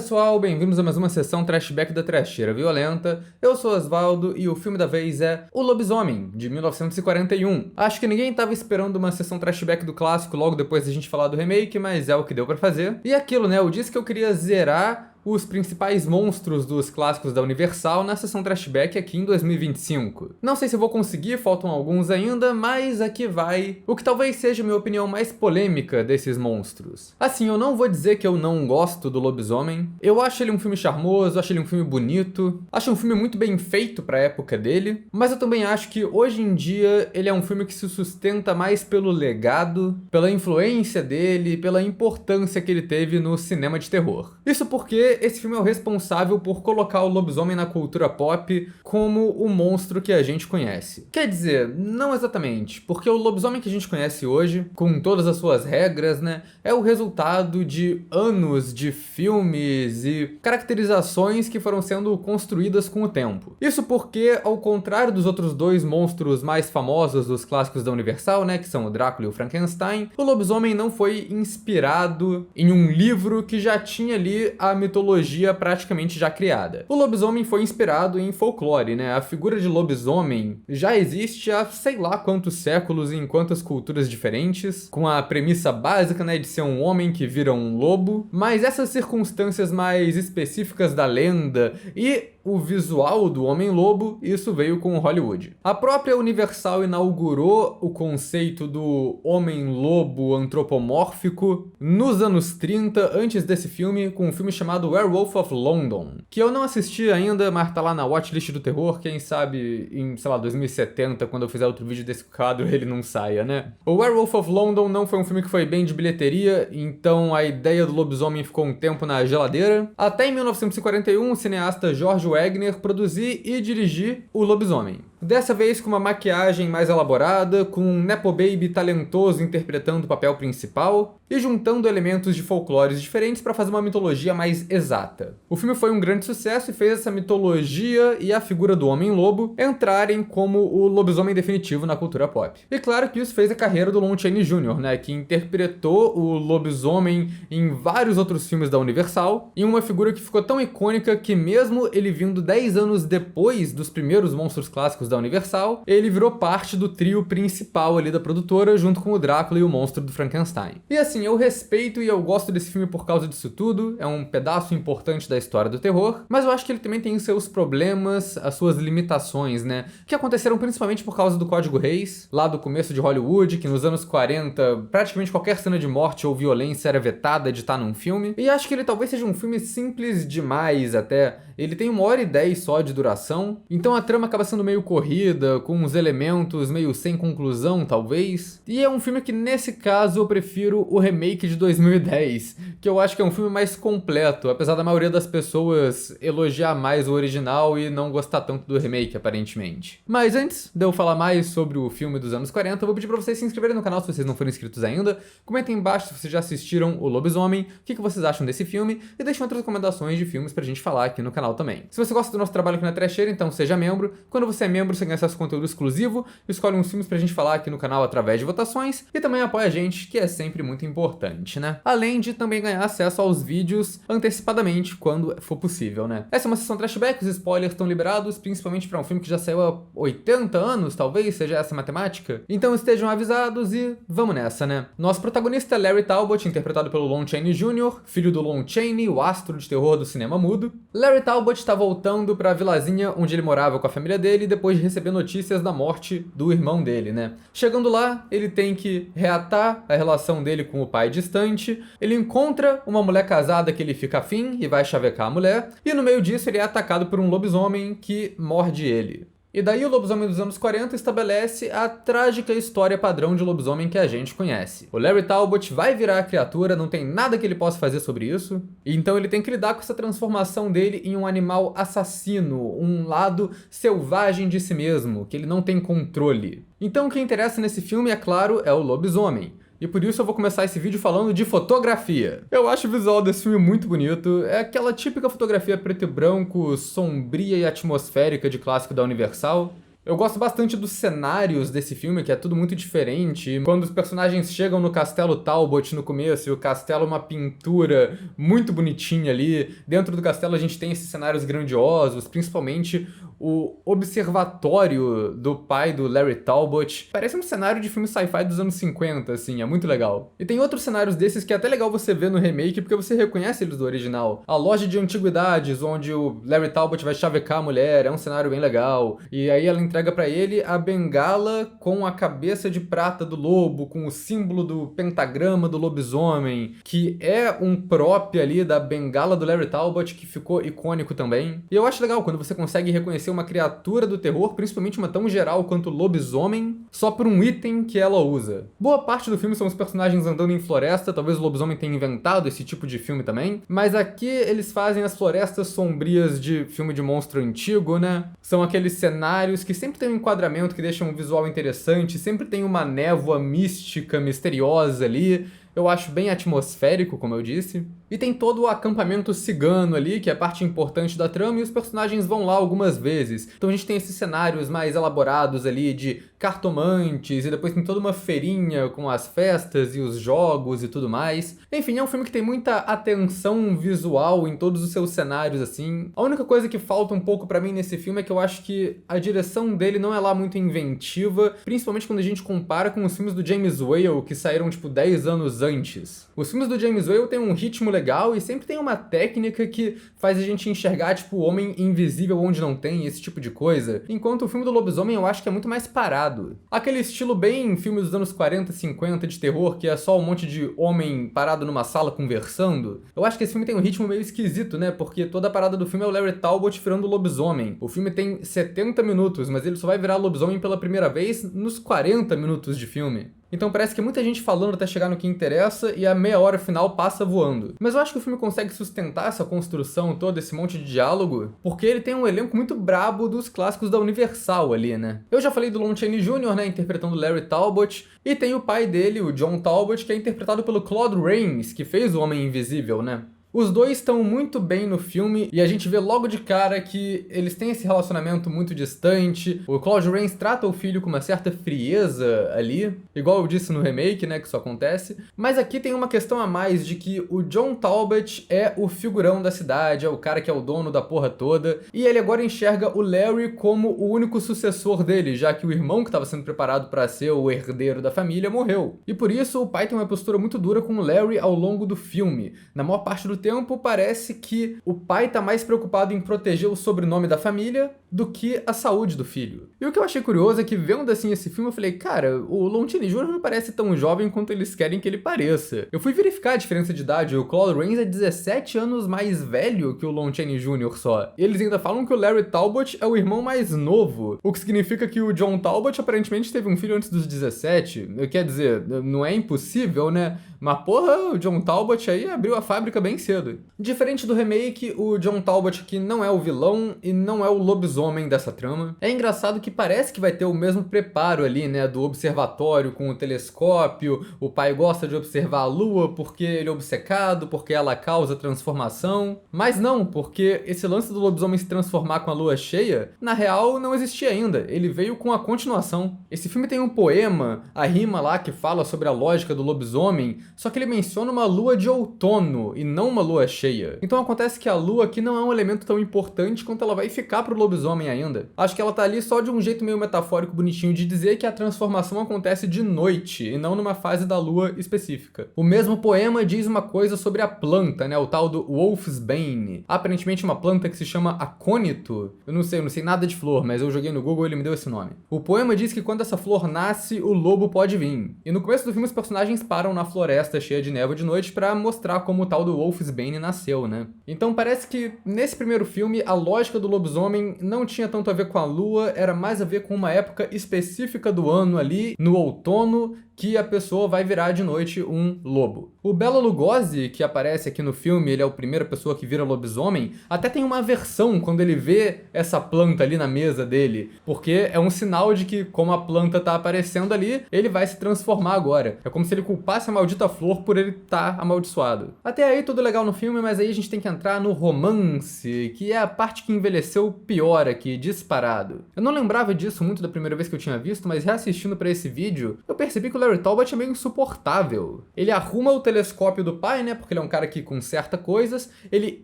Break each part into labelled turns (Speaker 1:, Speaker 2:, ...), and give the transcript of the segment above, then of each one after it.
Speaker 1: pessoal, bem-vindos a mais uma sessão Trashback da Trasheira Violenta. Eu sou Osvaldo e o filme da vez é O Lobisomem, de 1941. Acho que ninguém tava esperando uma sessão Trashback do clássico logo depois da gente falar do remake, mas é o que deu pra fazer. E aquilo, né, eu disse que eu queria zerar os principais monstros dos clássicos da Universal na sessão Trashback aqui em 2025. Não sei se eu vou conseguir, faltam alguns ainda, mas aqui vai o que talvez seja a minha opinião mais polêmica desses monstros. Assim, eu não vou dizer que eu não gosto do Lobisomem, eu acho ele um filme charmoso, acho ele um filme bonito, acho um filme muito bem feito pra época dele, mas eu também acho que hoje em dia ele é um filme que se sustenta mais pelo legado, pela influência dele, pela importância que ele teve no cinema de terror. Isso porque esse filme é o responsável por colocar o lobisomem na cultura pop como o monstro que a gente conhece. Quer dizer, não exatamente, porque o lobisomem que a gente conhece hoje, com todas as suas regras, né, é o resultado de anos de filmes e caracterizações que foram sendo construídas com o tempo. Isso porque, ao contrário dos outros dois monstros mais famosos dos clássicos da Universal, né, que são o Drácula e o Frankenstein, o lobisomem não foi inspirado em um livro que já tinha ali a mitologia praticamente já criada. O lobisomem foi inspirado em folclore, né? A figura de lobisomem já existe há sei lá quantos séculos e em quantas culturas diferentes, com a premissa básica, né, de ser um homem que vira um lobo, mas essas circunstâncias mais específicas da lenda e o visual do Homem-Lobo, isso veio com Hollywood. A própria Universal inaugurou o conceito do Homem-Lobo antropomórfico nos anos 30, antes desse filme, com um filme chamado Werewolf of London, que eu não assisti ainda, mas tá lá na watchlist do terror, quem sabe em, sei lá, 2070, quando eu fizer outro vídeo desse quadro, ele não saia, né? O Werewolf of London não foi um filme que foi bem de bilheteria, então a ideia do lobisomem ficou um tempo na geladeira. Até em 1941, o cineasta George Wagner produzir e dirigir O Lobisomem. Dessa vez com uma maquiagem mais elaborada, com um nepo baby talentoso interpretando o papel principal e juntando elementos de folclores diferentes para fazer uma mitologia mais exata. O filme foi um grande sucesso e fez essa mitologia e a figura do Homem-Lobo entrarem como o lobisomem definitivo na cultura pop. E claro que isso fez a carreira do Lon Chaney Jr., né, que interpretou o lobisomem em vários outros filmes da Universal, e uma figura que ficou tão icônica que mesmo ele vindo 10 anos depois dos primeiros monstros clássicos da Universal, ele virou parte do trio principal ali da produtora, junto com o Drácula e o monstro do Frankenstein. E assim, eu respeito e eu gosto desse filme por causa disso tudo, é um pedaço importante da história do terror, mas eu acho que ele também tem seus problemas, as suas limitações, né, que aconteceram principalmente por causa do Código Reis, lá do começo de Hollywood, que nos anos 40, praticamente qualquer cena de morte ou violência era vetada de estar num filme, e acho que ele talvez seja um filme simples demais até. Ele tem 1h10 só de duração, então a trama acaba sendo meio corrida, com uns elementos meio sem conclusão, talvez. E é um filme que, nesse caso, eu prefiro o remake de 2010, que eu acho que é um filme mais completo, apesar da maioria das pessoas elogiar mais o original e não gostar tanto do remake, aparentemente. Mas antes de eu falar mais sobre o filme dos anos 40, eu vou pedir pra vocês se inscreverem no canal se vocês não forem inscritos ainda, comentem embaixo se vocês já assistiram O Lobisomem, o que vocês acham desse filme, e deixem outras recomendações de filmes pra gente falar aqui no canal também. Se você gosta do nosso trabalho aqui na Trasheira, então seja membro. Quando você é membro, você ganha acesso a conteúdo exclusivo, escolhe uns filmes pra gente falar aqui no canal através de votações, e também apoia a gente, que é sempre muito importante, né? Além de também ganhar acesso aos vídeos antecipadamente, quando for possível, né? Essa é uma sessão Trashback, os spoilers estão liberados, principalmente pra um filme que já saiu há 80 anos, talvez seja essa a matemática. Então estejam avisados e vamos nessa, né? Nosso protagonista é Larry Talbot, interpretado pelo Lon Chaney Jr., filho do Lon Chaney, o astro de terror do cinema mudo. Larry Talbot está voltando para a vilazinha onde ele morava com a família dele depois de receber notícias da morte do irmão dele, né? Chegando lá, ele tem que reatar a relação dele com o pai distante, ele encontra uma mulher casada que ele fica afim e vai chavecar a mulher, e no meio disso ele é atacado por um lobisomem que morde ele. E daí o Lobisomem dos anos 40 estabelece a trágica história padrão de lobisomem que a gente conhece. O Larry Talbot vai virar a criatura, não tem nada que ele possa fazer sobre isso, e então ele tem que lidar com essa transformação dele em um animal assassino, um lado selvagem de si mesmo, que ele não tem controle. Então o que interessa nesse filme, é claro, é o lobisomem. E por isso eu vou começar esse vídeo falando de fotografia. Eu acho o visual desse filme muito bonito, é aquela típica fotografia preto e branco, sombria e atmosférica de clássico da Universal. Eu gosto bastante dos cenários desse filme, que é tudo muito diferente. Quando os personagens chegam no Castelo Talbot no começo, e o castelo é uma pintura muito bonitinha ali. Dentro do castelo a gente tem esses cenários grandiosos, principalmente o observatório do pai do Larry Talbot. Parece um cenário de filme sci-fi dos anos 50, assim, é muito legal. E tem outros cenários desses que é até legal você ver no remake, porque você reconhece eles do original. A loja de antiguidades, onde o Larry Talbot vai chavecar a mulher, é um cenário bem legal. E aí ela entrega pra ele a bengala com a cabeça de prata do lobo, com o símbolo do pentagrama do lobisomem, que é um prop ali da bengala do Larry Talbot, que ficou icônico também. E eu acho legal quando você consegue reconhecer uma criatura do terror, principalmente uma tão geral quanto lobisomem, só por um item que ela usa. Boa parte do filme são os personagens andando em floresta, talvez o lobisomem tenha inventado esse tipo de filme também, mas aqui eles fazem as florestas sombrias de filme de monstro antigo, né? São aqueles cenários que sempre tem um enquadramento que deixa um visual interessante, sempre tem uma névoa mística, misteriosa ali. Eu acho bem atmosférico, como eu disse. E tem todo o acampamento cigano ali, que é parte importante da trama, e os personagens vão lá algumas vezes. Então a gente tem esses cenários mais elaborados ali de cartomantes, e depois tem toda uma feirinha com as festas e os jogos e tudo mais. Enfim, é um filme que tem muita atenção visual em todos os seus cenários, assim. A única coisa que falta um pouco pra mim nesse filme é que eu acho que a direção dele não é lá muito inventiva, principalmente quando a gente compara com os filmes do James Whale, que saíram tipo 10 anos antes. Os filmes do James Whale têm um ritmo legal e sempre tem uma técnica que faz a gente enxergar, tipo, o homem invisível onde não tem, esse tipo de coisa. Enquanto o filme do lobisomem eu acho que é muito mais parado. Aquele estilo bem filme dos anos 40, 50 de terror, que é só um monte de homem parado numa sala conversando. Eu acho que esse filme tem um ritmo meio esquisito, né? Porque toda a parada do filme é o Larry Talbot virando lobisomem. O filme tem 70 minutos, mas ele só vai virar lobisomem pela primeira vez nos 40 minutos de filme. Então parece que muita gente falando até chegar no que interessa e a meia hora final passa voando. Mas eu acho que o filme consegue sustentar essa construção toda, esse monte de diálogo, porque ele tem um elenco muito brabo dos clássicos da Universal ali, né? Eu já falei do Lon Chaney Jr., né, interpretando Larry Talbot, e tem o pai dele, o John Talbot, que é interpretado pelo Claude Rains, que fez o Homem Invisível, né? Os dois estão muito bem no filme e a gente vê logo de cara que eles têm esse relacionamento muito distante. O Claude Rains trata o filho com uma certa frieza ali, igual eu disse no remake, né, que isso acontece. Mas aqui tem uma questão a mais de que o John Talbot é o figurão da cidade, é o cara que é o dono da porra toda, e ele agora enxerga o Larry como o único sucessor dele, já que o irmão que estava sendo preparado para ser o herdeiro da família morreu. E por isso o pai tem uma postura muito dura com o Larry ao longo do filme. Na maior parte do tempo, parece que o pai tá mais preocupado em proteger o sobrenome da família do que a saúde do filho. E o que eu achei curioso é que, vendo assim esse filme, eu falei, cara, o Lon Chaney Jr. não parece tão jovem quanto eles querem que ele pareça. Eu fui verificar a diferença de idade, o Claude Rains é 17 anos mais velho que o Lon Chaney Jr. só. E eles ainda falam que o Larry Talbot é o irmão mais novo, o que significa que o John Talbot aparentemente teve um filho antes dos 17. Quer dizer, não é impossível, né? Mas porra, o John Talbot aí abriu a fábrica bem cedo. Diferente do remake, o John Talbot aqui não é o vilão e não é o lobisomem dessa trama. É engraçado que parece que vai ter o mesmo preparo ali, né, do observatório com o telescópio, o pai gosta de observar a lua porque ele é obcecado, porque ela causa transformação. Mas não, porque esse lance do lobisomem se transformar com a lua cheia, na real não existia ainda, ele veio com a continuação. Esse filme tem um poema, a rima lá que fala sobre a lógica do lobisomem, só que ele menciona uma lua de outono e não uma lua cheia. Então acontece que a lua aqui não é um elemento tão importante quanto ela vai ficar pro lobisomem ainda. Acho que ela tá ali só de um jeito meio metafórico bonitinho de dizer que a transformação acontece de noite e não numa fase da lua específica. O mesmo poema diz uma coisa sobre a planta, né, o tal do Wolfsbane. Aparentemente uma planta que se chama acônito. Eu não sei nada de flor, mas eu joguei no Google e ele me deu esse nome. O poema diz que quando essa flor nasce, o lobo pode vir. E no começo do filme os personagens param na floresta cheia de névoa de noite pra mostrar como o tal do Wolfsbane nasceu, né? Então parece que nesse primeiro filme a lógica do lobisomem não tinha tanto a ver com a lua, era mais a ver com uma época específica do ano ali, no outono, que a pessoa vai virar de noite um lobo. O Bela Lugosi, que aparece aqui no filme, ele é a primeira pessoa que vira lobisomem, até tem uma aversão quando ele vê essa planta ali na mesa dele, porque é um sinal de que, como a planta tá aparecendo ali, ele vai se transformar agora. É como se ele culpasse a maldita flor por ele estar amaldiçoado. Até aí tudo legal no filme, mas aí a gente tem que entrar no romance, que é a parte que envelheceu pior aqui, disparado. Eu não lembrava disso muito da primeira vez que eu tinha visto, mas reassistindo pra esse vídeo, eu percebi que o Larry Talbot é meio insuportável. Ele arruma o telescópio do pai, né, porque ele é um cara que conserta coisas, ele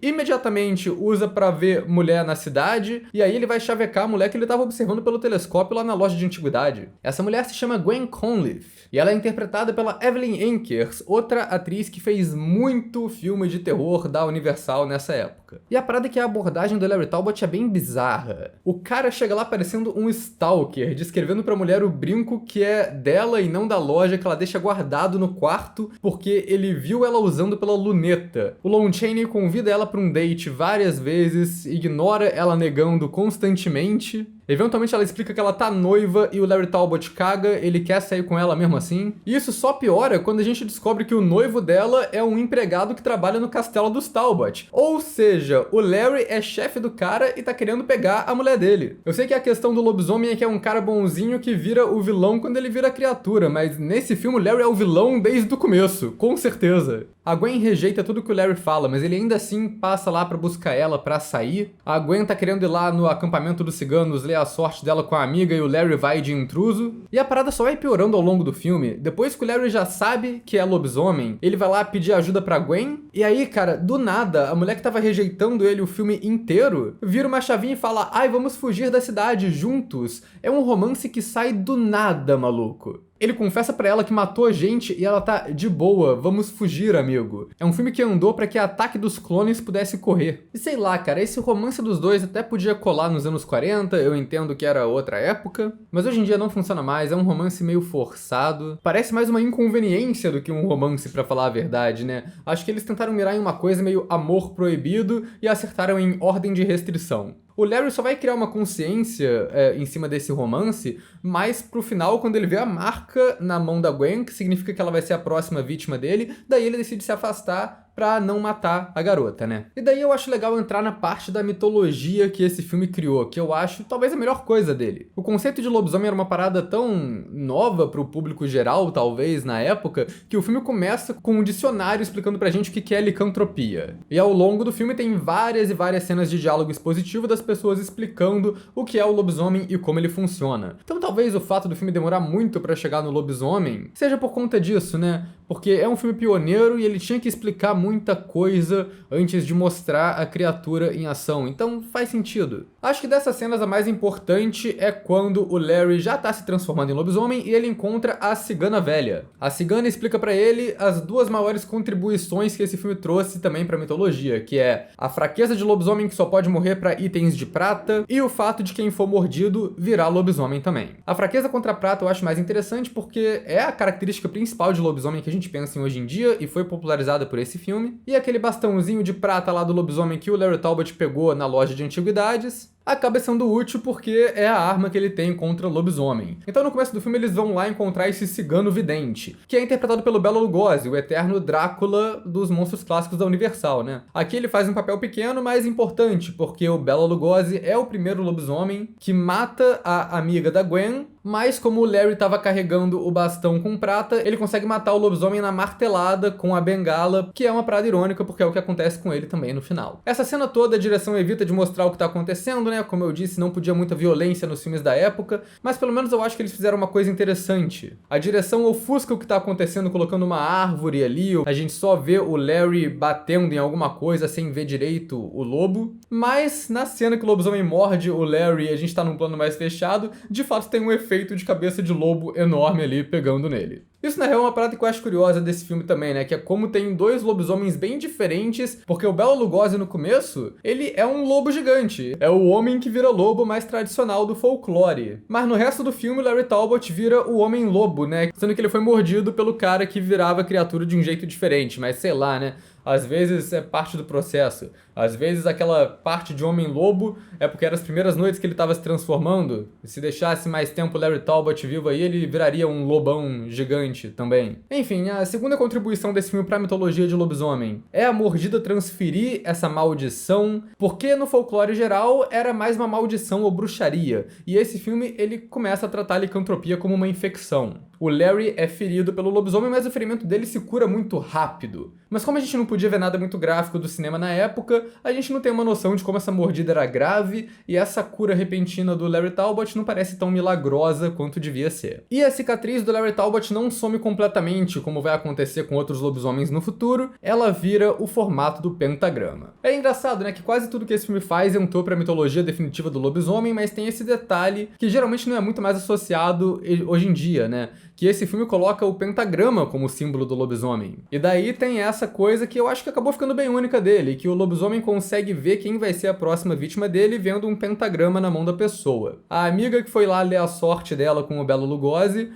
Speaker 1: imediatamente usa pra ver mulher na cidade, e aí ele vai chavecar a mulher que ele tava observando pelo telescópio lá na loja de antiguidade. Essa mulher se chama Gwen Conliffe, e ela é interpretada pela Evelyn Ankers, outra atriz que fez muito filme de terror da Universal nessa época. E a parada é que a abordagem do Larry Talbot é bem bizarra. O cara chega lá parecendo um stalker, descrevendo pra mulher o brinco que é dela e não da loja, que ela deixa guardado no quarto, porque ele viu ela usando pela luneta. O Lon Chaney convida ela pra um date várias vezes, ignora ela negando constantemente. Eventualmente ela explica que ela tá noiva e o Larry Talbot caga, ele quer sair com ela mesmo assim. E isso só piora quando a gente descobre que o noivo dela é um empregado que trabalha no castelo dos Talbot. Ou seja, o Larry é chefe do cara e tá querendo pegar a mulher dele. Eu sei que a questão do lobisomem é que é um cara bonzinho que vira o vilão quando ele vira criatura, mas nesse filme o Larry é o vilão desde o começo, com certeza. A Gwen rejeita tudo que o Larry fala, mas ele ainda assim passa lá pra buscar ela pra sair. A Gwen tá querendo ir lá no acampamento dos ciganos ler a sorte dela com a amiga e o Larry vai de intruso. E a parada só vai piorando ao longo do filme. Depois que o Larry já sabe que é lobisomem, ele vai lá pedir ajuda pra Gwen. E aí, cara, do nada, a mulher que tava rejeitando ele o filme inteiro, vira uma chavinha e fala: ai, vamos fugir da cidade juntos. É um romance que sai do nada, maluco. Ele confessa pra ela que matou a gente e ela tá de boa, vamos fugir, amigo. É um filme que andou pra que a Ataque dos Clones pudesse correr. E sei lá, cara, esse romance dos dois até podia colar nos anos 40, eu entendo que era outra época, mas hoje em dia não funciona mais, é um romance meio forçado. Parece mais uma inconveniência do que um romance, pra falar a verdade, né? Acho que eles tentaram mirar em uma coisa meio amor proibido e acertaram em ordem de restrição. O Larry só vai criar uma consciência em cima desse romance, mas pro final, quando ele vê a marca na mão da Gwen, que significa que ela vai ser a próxima vítima dele, daí ele decide se afastar pra não matar a garota, né? E daí eu acho legal entrar na parte da mitologia que esse filme criou, que eu acho talvez a melhor coisa dele. O conceito de lobisomem era uma parada tão nova pro público geral, talvez, na época, que o filme começa com um dicionário explicando pra gente o que é licantropia. E ao longo do filme tem várias e várias cenas de diálogo expositivo das pessoas explicando o que é o lobisomem e como ele funciona. Então talvez o fato do filme demorar muito pra chegar no lobisomem seja por conta disso, né? Porque é um filme pioneiro e ele tinha que explicar muita coisa antes de mostrar a criatura em ação, então faz sentido. Acho que dessas cenas a mais importante é quando o Larry já tá se transformando em lobisomem e ele encontra a cigana velha. A cigana explica pra ele as duas maiores contribuições que esse filme trouxe também pra mitologia, que é a fraqueza de lobisomem que só pode morrer pra itens de prata e o fato de quem for mordido virar lobisomem também. A fraqueza contra a prata eu acho mais interessante porque é a característica principal de lobisomem que a gente pensa em hoje em dia e foi popularizada por esse filme. E aquele bastãozinho de prata lá do lobisomem que o Larry Talbot pegou na loja de antiguidades acaba sendo útil porque é a arma que ele tem contra o lobisomem. Então no começo do filme eles vão lá encontrar esse cigano vidente, que é interpretado pelo Bela Lugosi, o eterno Drácula dos monstros clássicos da Universal, né? Aqui ele faz um papel pequeno, mas importante, porque o Bela Lugosi é o primeiro lobisomem que mata a amiga da Gwen, mas como o Larry estava carregando o bastão com prata, ele consegue matar o lobisomem na martelada com a bengala, que é uma parada irônica porque é o que acontece com ele também no final. Essa cena toda a direção evita de mostrar o que tá acontecendo, né? Como eu disse, não podia muita violência nos filmes da época, mas pelo menos eu acho que eles fizeram uma coisa interessante. A direção ofusca o que tá acontecendo colocando uma árvore ali, a gente só vê o Larry batendo em alguma coisa sem ver direito o lobo, mas na cena que o lobisomem morde o Larry e a gente tá num plano mais fechado, de fato tem um efeito de cabeça de lobo enorme ali pegando nele. Isso na real é uma parada que eu acho curiosa desse filme também, né? Que é como tem dois lobisomens bem diferentes, porque o Bela Lugosi no começo, ele é um lobo gigante. É o homem que vira lobo mais tradicional do folclore. Mas no resto do filme, o Larry Talbot vira o homem lobo, né? Sendo que ele foi mordido pelo cara que virava criatura de um jeito diferente, mas sei lá, né? Às vezes é parte do processo. Às vezes aquela parte de homem-lobo é porque eram as primeiras noites que ele estava se transformando. E se deixasse mais tempo o Larry Talbot vivo aí, ele viraria um lobão gigante também. Enfim, a segunda contribuição desse filme para a mitologia de lobisomem é a mordida transferir essa maldição, porque no folclore geral era mais uma maldição ou bruxaria. E esse filme ele começa a tratar a licantropia como uma infecção. O Larry é ferido pelo lobisomem, mas o ferimento dele se cura muito rápido. Mas como a gente não podia ver nada muito gráfico do cinema na época, a gente não tem uma noção de como essa mordida era grave, e essa cura repentina do Larry Talbot não parece tão milagrosa quanto devia ser. E a cicatriz do Larry Talbot não some completamente, como vai acontecer com outros lobisomens no futuro, ela vira o formato do pentagrama. É engraçado, né, que quase tudo que esse filme faz entrou pra mitologia definitiva do lobisomem, mas tem esse detalhe que geralmente não é muito mais associado hoje em dia, né? Que esse filme coloca o pentagrama como símbolo do lobisomem. E daí tem essa coisa que eu acho que acabou ficando bem única dele, que o lobisomem consegue ver quem vai ser a próxima vítima dele vendo um pentagrama na mão da pessoa. A amiga que foi lá ler a sorte dela com o Bela Lugosi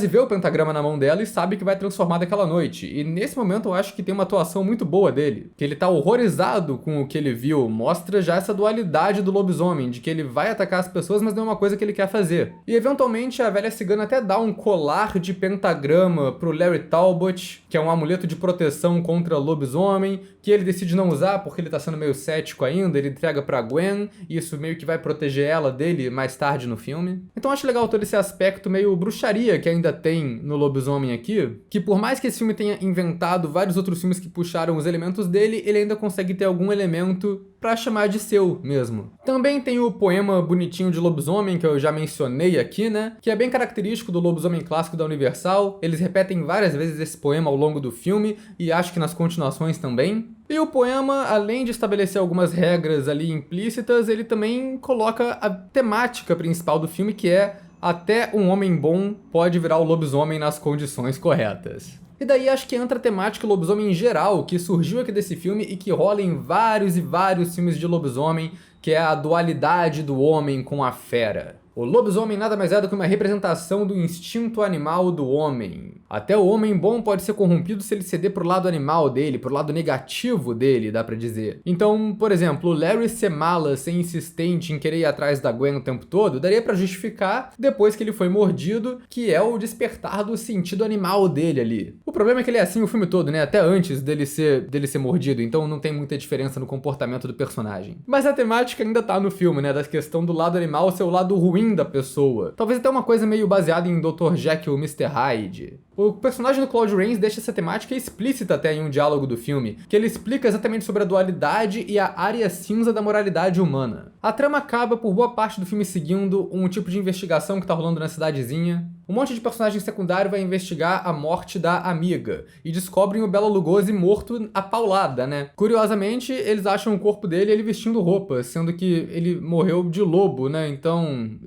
Speaker 1: vê o pentagrama na mão dela e sabe que vai transformar daquela noite. E nesse momento eu acho que tem uma atuação muito boa dele, que ele tá horrorizado com o que ele viu, mostra já essa dualidade do lobisomem, de que ele vai atacar as pessoas, mas não é uma coisa que ele quer fazer. E eventualmente a velha cigana até dá um colar de pentagrama pro Larry Talbot, que é um amuleto de proteção contra lobisomem, que ele decide não usar porque ele tá sendo meio cético ainda, ele entrega pra Gwen, e isso meio que vai proteger ela dele mais tarde no filme. Então acho legal todo esse aspecto meio bruxaria que ainda tem no lobisomem aqui, que por mais que esse filme tenha inventado vários outros filmes que puxaram os elementos dele, ele ainda consegue ter algum elemento pra chamar de seu mesmo. Também tem o poema bonitinho de lobisomem, que eu já mencionei aqui, né? Que é bem característico do lobisomem clássico da Universal. Eles repetem várias vezes esse poema ao longo do filme, e acho que nas continuações também. E o poema, além de estabelecer algumas regras ali implícitas, ele também coloca a temática principal do filme, que é até um homem bom pode virar o lobisomem nas condições corretas. E daí acho que entra a temática lobisomem em geral, que surgiu aqui desse filme e que rola em vários e vários filmes de lobisomem, que é a dualidade do homem com a fera. O lobisomem nada mais é do que uma representação do instinto animal do homem. Até o homem bom pode ser corrompido se ele ceder pro lado animal dele, pro lado negativo dele, dá pra dizer. Então, por exemplo, o Larry ser mala, ser insistente em querer ir atrás da Gwen o tempo todo, daria pra justificar, depois que ele foi mordido, que é o despertar do sentido animal dele ali. O problema é que ele é assim o filme todo, né? Até antes dele ser mordido, então não tem muita diferença no comportamento do personagem. Mas a temática ainda tá no filme, né? Da questão do lado animal ser o lado ruim da pessoa. Talvez até uma coisa meio baseada em Dr. Jekyll e Mr. Hyde. O personagem do Claude Rains deixa essa temática explícita até em um diálogo do filme, que ele explica exatamente sobre a dualidade e a área cinza da moralidade humana. A trama acaba por boa parte do filme seguindo um tipo de investigação que tá rolando na cidadezinha. Um monte de personagem secundário vai investigar a morte da amiga e descobrem o Bela Lugosi morto a paulada, né? Curiosamente, eles acham o corpo dele ele vestindo roupa, sendo que ele morreu de lobo, né? Então,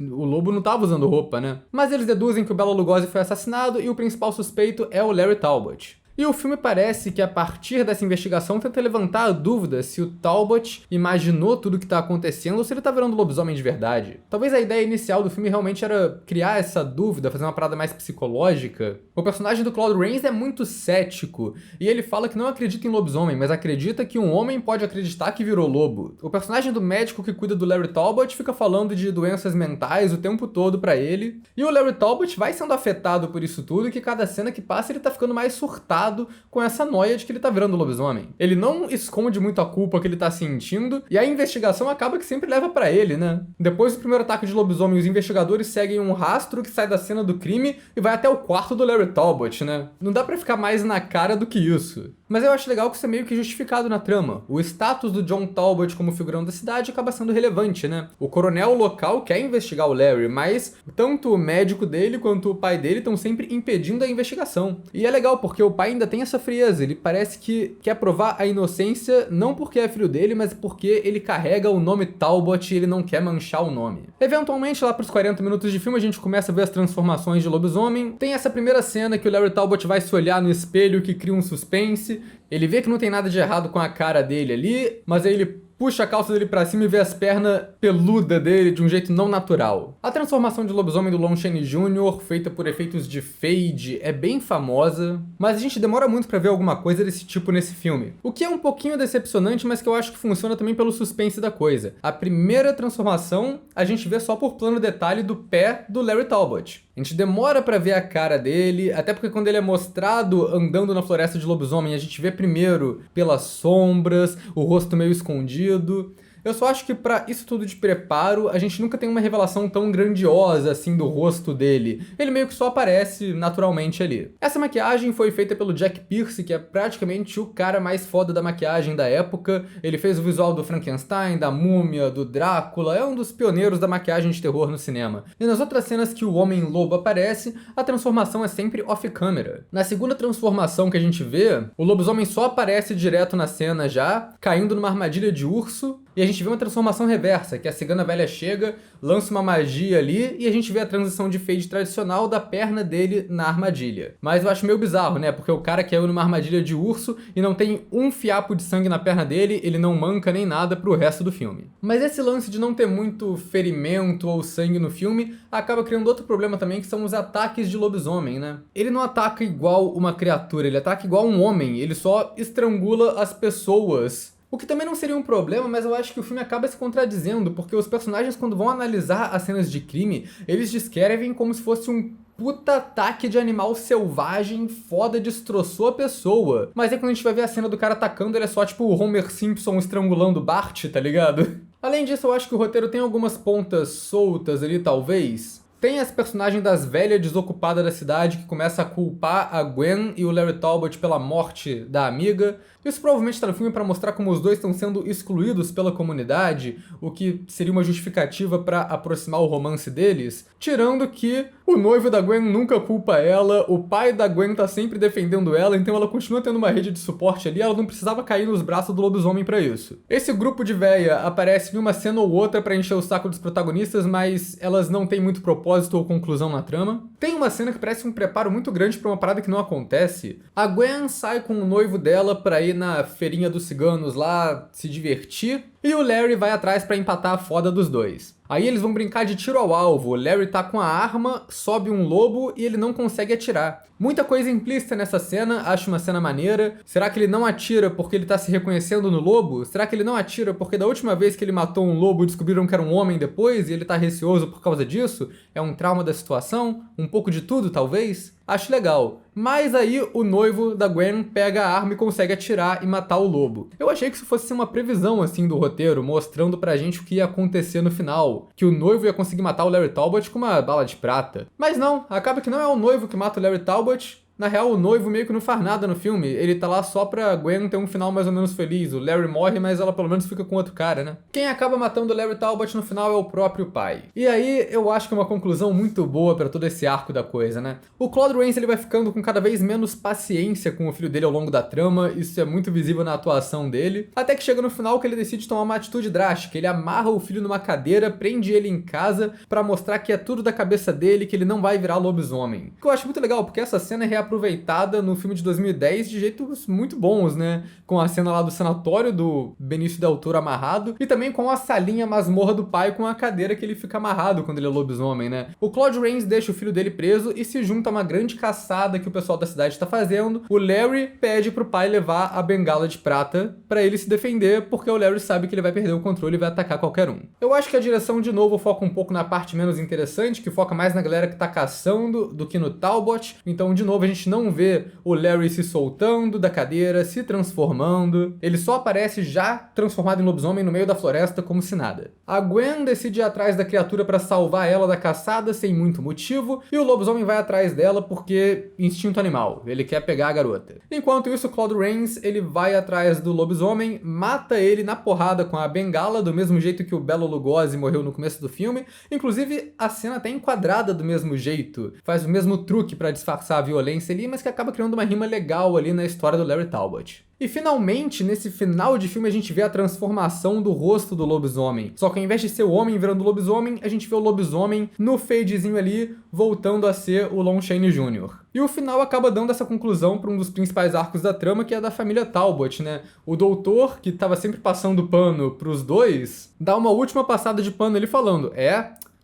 Speaker 1: o lobo não tava usando roupa, né? Mas eles deduzem que o Bela Lugosi foi assassinado e o principal suspeito é o Larry Talbot. E o filme parece que a partir dessa investigação tenta levantar a dúvida se o Talbot imaginou tudo o que tá acontecendo ou se ele tá virando lobisomem de verdade. Talvez a ideia inicial do filme realmente era criar essa dúvida, fazer uma parada mais psicológica. O personagem do Claude Rains é muito cético, e ele fala que não acredita em lobisomem, mas acredita que um homem pode acreditar que virou lobo. O personagem do médico que cuida do Larry Talbot fica falando de doenças mentais o tempo todo pra ele, e o Larry Talbot vai sendo afetado por isso tudo, e que cada cena que passa ele tá ficando mais surtado com essa noia de que ele tá virando lobisomem. Ele não esconde muito a culpa que ele tá sentindo, e a investigação acaba que sempre leva pra ele, né? Depois do primeiro ataque de lobisomem, os investigadores seguem um rastro que sai da cena do crime e vai até o quarto do Larry Talbot, né? Não dá pra ficar mais na cara do que isso. Mas eu acho legal que isso é meio que justificado na trama. O status do John Talbot como figurão da cidade acaba sendo relevante, né? O coronel local quer investigar o Larry, mas tanto o médico dele quanto o pai dele estão sempre impedindo a investigação. E é legal porque o pai ainda tem essa frieza, ele parece que quer provar a inocência não porque é filho dele, mas porque ele carrega o nome Talbot e ele não quer manchar o nome. Eventualmente, lá pros 40 minutos de filme, a gente começa a ver as transformações de lobisomem. Tem essa primeira cena que o Larry Talbot vai se olhar no espelho, que cria um suspense. Ele vê que não tem nada de errado com a cara dele ali, mas aí ele puxa a calça dele pra cima e vê as pernas peludas dele de um jeito não natural. A transformação de lobisomem do Lon Chaney Jr., feita por efeitos de fade, é bem famosa, mas a gente demora muito pra ver alguma coisa desse tipo nesse filme. O que é um pouquinho decepcionante, mas que eu acho que funciona também pelo suspense da coisa. A primeira transformação a gente vê só por plano detalhe do pé do Larry Talbot. A gente demora pra ver a cara dele, até porque quando ele é mostrado andando na floresta de lobisomem, a gente vê primeiro pelas sombras, o rosto meio escondido. Eu só acho que pra isso tudo de preparo, a gente nunca tem uma revelação tão grandiosa assim do rosto dele. Ele meio que só aparece naturalmente ali. Essa maquiagem foi feita pelo Jack Pierce, que é praticamente o cara mais foda da maquiagem da época. Ele fez o visual do Frankenstein, da Múmia, do Drácula, é um dos pioneiros da maquiagem de terror no cinema. E nas outras cenas que o Homem-Lobo aparece, a transformação é sempre off-câmera. Na segunda transformação que a gente vê, o lobisomem só aparece direto na cena já, caindo numa armadilha de urso, e a gente vê uma transformação reversa, que a cigana velha chega, lança uma magia ali, e a gente vê a transição de fade tradicional da perna dele na armadilha. Mas eu acho meio bizarro, né? Porque o cara caiu numa armadilha de urso e não tem um fiapo de sangue na perna dele, ele não manca nem nada pro resto do filme. Mas esse lance de não ter muito ferimento ou sangue no filme acaba criando outro problema também, que são os ataques de lobisomem, né? Ele não ataca igual uma criatura, ele ataca igual um homem, ele só estrangula as pessoas. O que também não seria um problema, mas eu acho que o filme acaba se contradizendo, porque os personagens, quando vão analisar as cenas de crime, eles descrevem como se fosse um puta ataque de animal selvagem, foda, destroçou a pessoa. Mas aí quando a gente vai ver a cena do cara atacando, ele é só tipo o Homer Simpson estrangulando Bart, tá ligado? Além disso, eu acho que o roteiro tem algumas pontas soltas ali, talvez. Tem esse personagem das velhas desocupada da cidade que começa a culpar a Gwen e o Larry Talbot pela morte da amiga. Isso provavelmente está no filme para mostrar como os dois estão sendo excluídos pela comunidade, o que seria uma justificativa para aproximar o romance deles, tirando que o noivo da Gwen nunca culpa ela, o pai da Gwen tá sempre defendendo ela, então ela continua tendo uma rede de suporte ali, ela não precisava cair nos braços do lobisomem para isso. Esse grupo de véia aparece em uma cena ou outra para encher o saco dos protagonistas, mas elas não têm muito propósito ou conclusão na trama. Tem uma cena que parece um preparo muito grande para uma parada que não acontece. A Gwen sai com o noivo dela para ir na feirinha dos ciganos lá se divertir, e o Larry vai atrás pra empatar a foda dos dois. Aí eles vão brincar de tiro ao alvo, o Larry tá com a arma, sobe um lobo e ele não consegue atirar. Muita coisa implícita nessa cena, acho uma cena maneira. Será que ele não atira porque ele tá se reconhecendo no lobo? Será que ele não atira porque da última vez que ele matou um lobo descobriram que era um homem depois e ele tá receoso por causa disso? É um trauma da situação? Um pouco de tudo, talvez? Acho legal. Mas aí o noivo da Gwen pega a arma e consegue atirar e matar o lobo. Eu achei que isso fosse uma previsão assim do roteiro, mostrando pra gente o que ia acontecer no final. Que o noivo ia conseguir matar o Larry Talbot com uma bala de prata. Mas não, acaba que não é o noivo que mata o Larry Talbot. Na real, o noivo meio que não faz nada no filme. Ele tá lá só pra Gwen ter um final mais ou menos feliz. O Larry morre, mas ela pelo menos fica com outro cara, né? Quem acaba matando o Larry Talbot no final é o próprio pai. E aí, eu acho que é uma conclusão muito boa pra todo esse arco da coisa, né? O Claude Rains, ele vai ficando com cada vez menos paciência com o filho dele ao longo da trama. Isso é muito visível na atuação dele. Até que chega no final que ele decide tomar uma atitude drástica. Ele amarra o filho numa cadeira, prende ele em casa pra mostrar que é tudo da cabeça dele, que ele não vai virar lobisomem. O que eu acho muito legal, porque essa cena é aproveitada no filme de 2010 de jeitos muito bons, né? Com a cena lá do sanatório do Benício Del Toro amarrado e também com a salinha masmorra do pai com a cadeira que ele fica amarrado quando ele é lobisomem, né? O Claude Rains deixa o filho dele preso e se junta a uma grande caçada que o pessoal da cidade está fazendo. O Larry pede pro pai levar a bengala de prata para ele se defender, porque o Larry sabe que ele vai perder o controle e vai atacar qualquer um. Eu acho que a direção, de novo, foca um pouco na parte menos interessante, que foca mais na galera que tá caçando do que no Talbot. Então, de novo, a gente não vê o Larry se soltando da cadeira, se transformando. Ele só aparece já transformado em lobisomem no meio da floresta como se nada. A Gwen decide ir atrás da criatura para salvar ela da caçada sem muito motivo, e o lobisomem vai atrás dela porque instinto animal, ele quer pegar a garota. Enquanto isso, o Claude Rains, ele vai atrás do lobisomem, mata ele na porrada com a bengala, do mesmo jeito que o Bela Lugosi morreu no começo do filme. Inclusive, a cena tá enquadrada do mesmo jeito, faz o mesmo truque para disfarçar a violência sequência ali, mas que acaba criando uma rima legal ali na história do Larry Talbot. E finalmente, nesse final de filme, a gente vê a transformação do rosto do lobisomem. Só que ao invés de ser o homem virando lobisomem, a gente vê o lobisomem no fadezinho ali, voltando a ser o Lon Chaney Jr. E o final acaba dando essa conclusão para um dos principais arcos da trama, que é a da família Talbot, né? O doutor, que estava sempre passando pano pros dois, dá uma última passada de pano ali falando,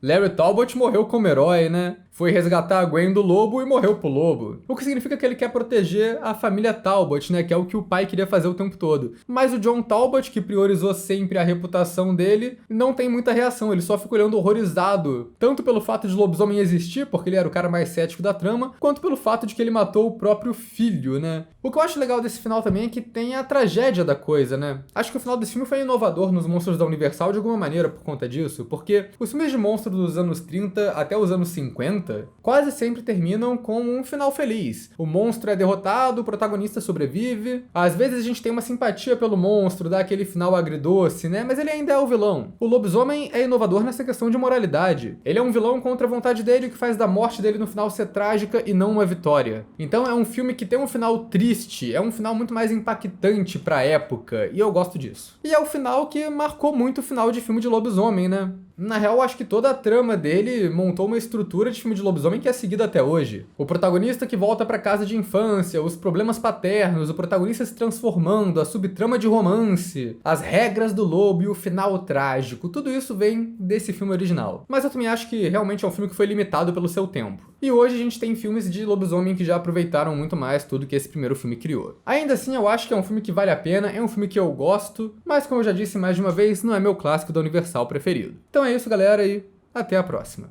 Speaker 1: Larry Talbot morreu como herói, né? Foi resgatar a Gwen do lobo e morreu pro lobo. O que significa que ele quer proteger a família Talbot, né? Que é o que o pai queria fazer o tempo todo. Mas o John Talbot, que priorizou sempre a reputação dele, não tem muita reação. Ele só fica olhando horrorizado. Tanto pelo fato de lobisomem existir, porque ele era o cara mais cético da trama, quanto pelo fato de que ele matou o próprio filho, né? O que eu acho legal desse final também é que tem a tragédia da coisa, né? Acho que o final desse filme foi inovador nos monstros da Universal de alguma maneira por conta disso, porque os filmes de monstros dos anos 30 até os anos 50 quase sempre terminam com um final feliz. O monstro é derrotado, o protagonista sobrevive. Às vezes a gente tem uma simpatia pelo monstro, dá aquele final agridoce, né? Mas ele ainda é o vilão. O lobisomem é inovador nessa questão de moralidade. Ele é um vilão contra a vontade dele, o que faz da morte dele no final ser trágica e não uma vitória. Então é um filme que tem um final triste, é um final muito mais impactante pra época, e eu gosto disso. E é o final que marcou muito o final de filme de lobisomem, né? Na real, acho que toda a trama dele montou uma estrutura de filme de lobisomem que é seguida até hoje. O protagonista que volta pra casa de infância, os problemas paternos, o protagonista se transformando, a subtrama de romance, as regras do lobo e o final trágico, tudo isso vem desse filme original. Mas eu também acho que realmente é um filme que foi limitado pelo seu tempo. E hoje a gente tem filmes de lobisomem que já aproveitaram muito mais tudo que esse primeiro filme criou. Ainda assim, eu acho que é um filme que vale a pena, é um filme que eu gosto, mas como eu já disse mais de uma vez, não é meu clássico da Universal preferido. Então é isso, galera, e até a próxima.